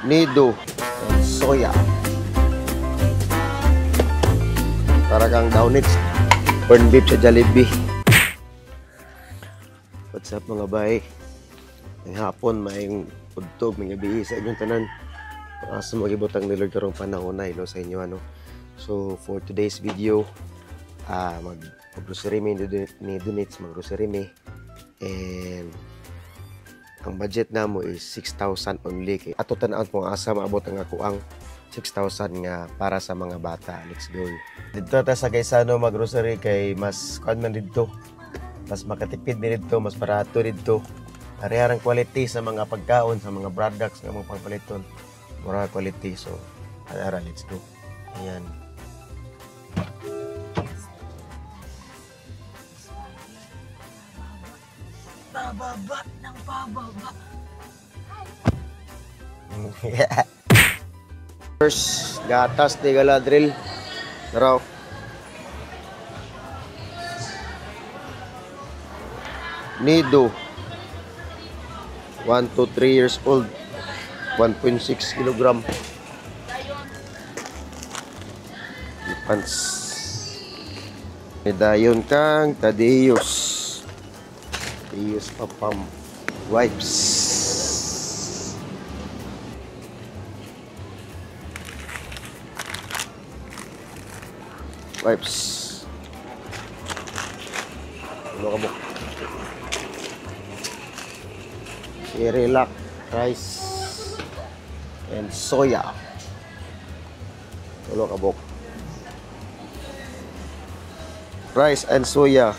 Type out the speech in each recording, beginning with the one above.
nido and soya. Para kang downits. Corn beef sa Jollibee. What's up mga bay? Ang hapon, maing udtog, may gabi sa inyong tanan. Asa magibutang ni Lord karong panahon na sa inyo ano. So for today's video, mag-grocery me ni Donits, mag-grocery me. And ang budget namo is 6,000 only. Ato tanaan kung asa maabot ang ako ang 6,000 nga para sa mga bata. Let's go. Dito ta sa Gaisano mag-grocery kay mas kuan man dito. Mas makatipid mi dito, mas barato dito. Parehang quality sa mga pagkaon, sa mga products nga mong pagpaliton. Mura quality. So, let's go. Ayan. Pababa ng pababa. First, gatas ni Galadriel. Naraw. Nido. 1 to 3 years old. 1.6 kilogram. Pants. Medayon kang Tadeus. Tadeus Papam. Wipes. Wipes. Ano ka mo? Cerelac, rice, and soya. Tulo kabok. Rice and soya.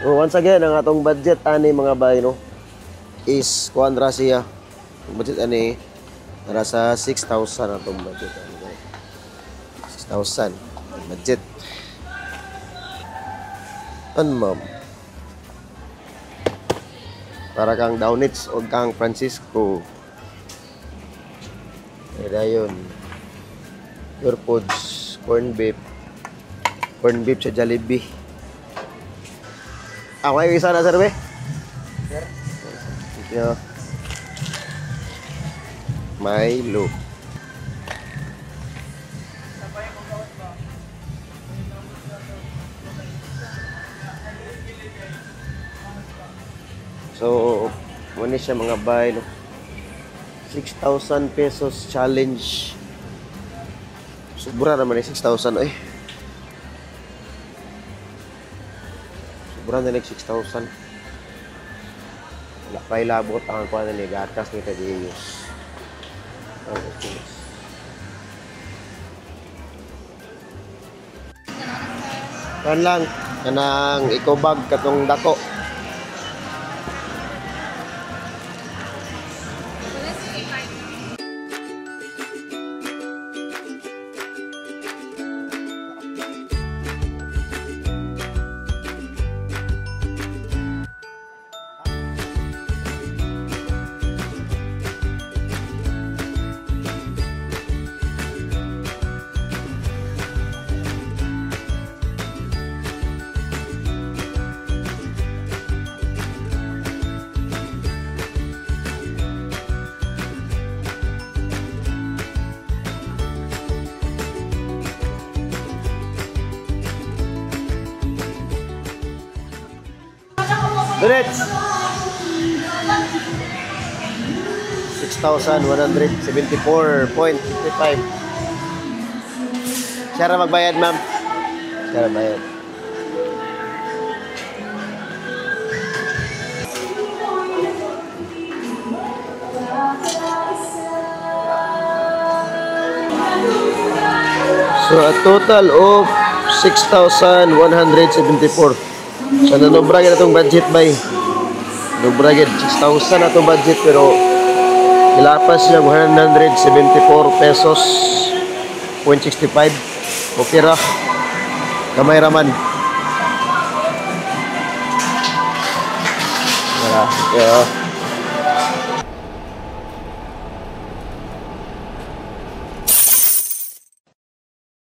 So once again, ang atong budget ani mga bay no is kuan ra siya. Ang budget ani para sa 6,000 atong budget ani. 6,000 budget. Ma'am. Para kang downits o kang Francisco. Ayan. Pure foods, corn beef sa Jollibee. May isa na sir be? Sir? Thank you. Milo. So, muna siya mga bay, no? 6,000 pesos challenge. Sobra naman yung 6,000, eh. Sobra na yung 6,000. Wala pa ilabot ang kuha na ni gatas ni Tadeus. Kan lang, kanang ikobag katong dako. Donits! 6,174.55. Siya ra magbayad, ma'am. Siya ra bayad. So, a total of 6,174. So, nanobra gid atong budget bay. Nanobra gid 6,000 atong budget pero ilapas siya 174 pesos 0.65. Okay ra. Kamay raman. Wala. Yeah.